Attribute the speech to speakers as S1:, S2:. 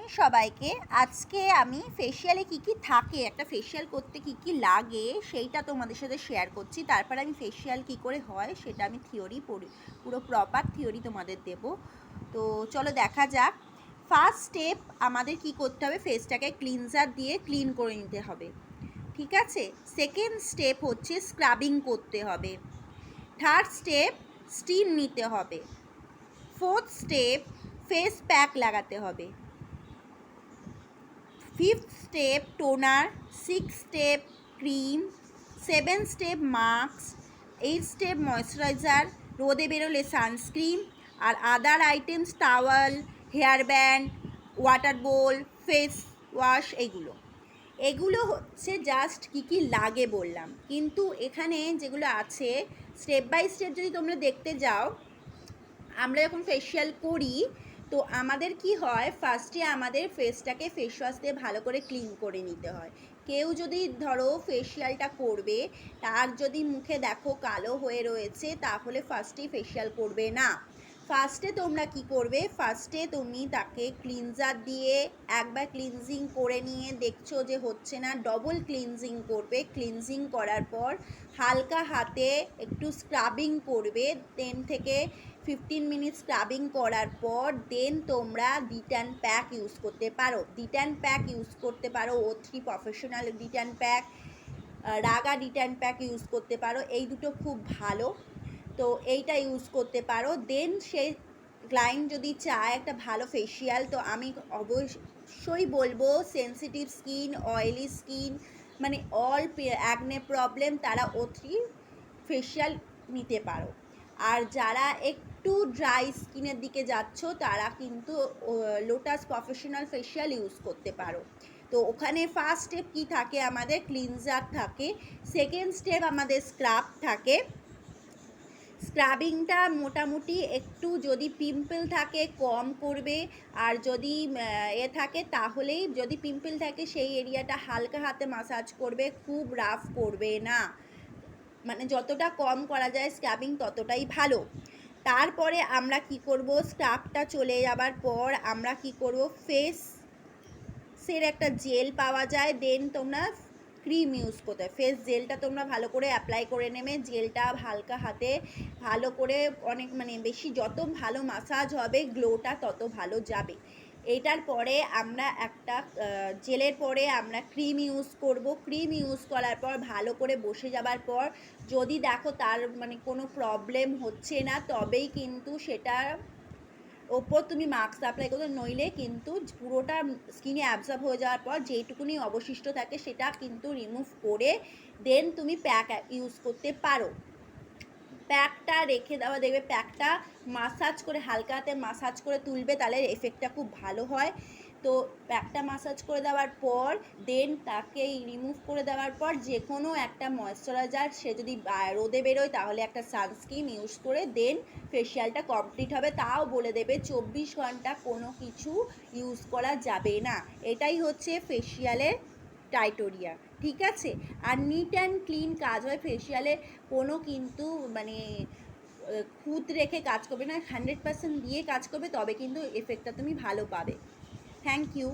S1: Morning সবাইকে। আজকে আমি ফেসিয়ালে কি কি থাকে, একটা ফেসিয়াল করতে কি কি লাগে সেইটা তোমাদের সাথে শেয়ার করছি। তারপর আমি ফেসিয়াল কি করে হয় সেটা আমি থিওরি পড়ি, পুরো প্রপার থিওরি তোমাদের দেব। তো চলো দেখা যাক। ফার্স্ট স্টেপ আমাদের কি করতে হবে, ফেসটাকে ক্লিনজার দিয়ে ক্লিন করে নিতে হবে, ঠিক আছে। সেকেন্ড স্টেপ হচ্ছে স্ক্রাবিং করতে হবে। থার্ড স্টেপ স্টিম নিতে হবে। ফোর্থ স্টেপ ফেস প্যাক লাগাতে হবে। Fifth step toner. Six step cream. Seven step mask. Eight step moisturizer, রোদে বেরোলে সানস্ক্রিন, আর other items towel, hair band, water bowl, face wash. এগুলো হচ্ছে জাস্ট কি কি লাগে বললাম, কিন্তু এখানে যেগুলো আছে স্টেপ বাই স্টেপ যদি তোমরা দেখতে যাও, আমরা যখন ফেসিয়াল করি তো আমাদের কি হয়, ফার্স্টে আমাদের ফেসটাকে ফেস ওয়াশ দিয়ে ভালো করে ক্লিন করে নিতে হয়। কেউ যদি ধরো ফেসিয়ালটা করবে, তার যদি মুখে দেখো কালো হয়ে রয়েছে, তাহলে ফার্স্টেই ফেসিয়াল করবে না। ফার্স্টে তোমরা কি করবে, ফার্স্টে তুমি তাকে ক্লিনজার দিয়ে একবার ক্লিনজিং করে নিয়ে দেখছো যে হচ্ছে না, ডবল ক্লিনজিং করবে। ক্লিনজিং করার পর হালকা হাতে একটু স্ক্রাবিং করবে। 10 থেকে 15 মিনিট স্ক্রাবিং করার পর দেন তোমরা ডিট্যান প্যাক ইউজ করতে পারো। ডিট্যান প্যাক ইউজ করতে পারো, O3 professional detan pack, Raaga detan pack use করতে পারো। এই দুটো খুব ভালো, তো এইটা ইউজ করতে পারো। দেন সেই ক্লায়েন্ট যদি চায় একটা ভালো ফেসিয়াল, তো আমি অবশ্যই বলবো সেন্সিটিভ স্কিন, অয়েলি স্কিন, মানে অল অ্যাকনে প্রবলেম, তারা O3 ফেসিয়াল নিতে পারো। আর যারা একটু ড্রাই স্কিনের দিকে যাচ্ছ, তারা কিন্তু লোটাস প্রফেশনাল ফেসিয়াল ইউজ করতে পারো। তো ওখানে ফার্স্ট স্টেপ কী থাকে, আমাদের ক্লিনজার থাকে। সেকেন্ড স্টেপ আমাদের স্ক্রাব থাকে। স্ক্রাবিংটা মোটামুটি একটু যদি পিম্পল থাকে কম করবে, আর যদি থাকে তাহলেই, যদি পিম্পল থাকে সেই এরিয়াটা হালকা হাতে মাসাজ করবে, খুব রাফ করবে না। মানে যতটা কম করা যায় স্ক্রাবিং ততটাই ভালো। তারপরে আমরা কি করব, স্ক্রাবটা চলে যাবার পর আমরা কি করব, ফেসের একটা জেল পাওয়া যায়, দেন তোমরা ক্রিম ইউজ করতে হয়। ফেস জেলটা তোমরা ভালো করে অ্যাপ্লাই করে নেবে। জেলটা হালকা হাতে ভালো করে, অনেক মানে বেশি যত ভালো মাসাজ হবে গ্লোটা তত ভালো যাবে। এটার পরে আমরা একটা জেলের পরে আমরা ক্রিম ইউজ করব। ক্রিম ইউজ করার পর ভালো করে বসে যাবার পর যদি দেখো তার মানে কোনো প্রবলেম হচ্ছে না, তবেই কিন্তু সেটার ওপর তুমি মাস্ক অ্যাপ্লাই করো, নইলে কিন্তু পুরোটা স্কিনে অ্যাবজর্ব হয়ে যাওয়ার পর যেইটুকুনি অবশিষ্ট থাকে সেটা কিন্তু রিমুভ করে দেন তুমি প্যাক ইউজ করতে পারো। প্যাকটা রেখে দেওয়া, দেখবে প্যাকটা মাসাজ করে হালকা হাতে মাসাজ করে তুলবে, তাহলে এফেক্টটা খুব ভালো হয়। তো প্যাকটা মাসাজ করে দেওয়ার পর দেন তাকে রিমুভ করে দেওয়ার পর যে কোনো একটা ময়শ্চারাইজার, সে যদি রোদে বেরোয় তাহলে একটা সানস্ক্রিন ইউজ করে দেন ফেসিয়ালটা কমপ্লিট হবে। তাও বলে দেবে 24 ঘন্টা কোনো কিছু ইউজ করা যাবে না। এটাই হচ্ছে ফেসিয়ালের টাইটোরিয়া, ঠিক আছে। আর নিট অ্যান্ড ক্লিন কাজ হয় ফেসিয়ালে, কোনো কিন্তু মানে খুঁত রেখে কাজ করবে না, 100% দিয়ে কাজ করবে, তবে কিন্তু এফেক্টটা তুমি ভালো পাবে। Thank you.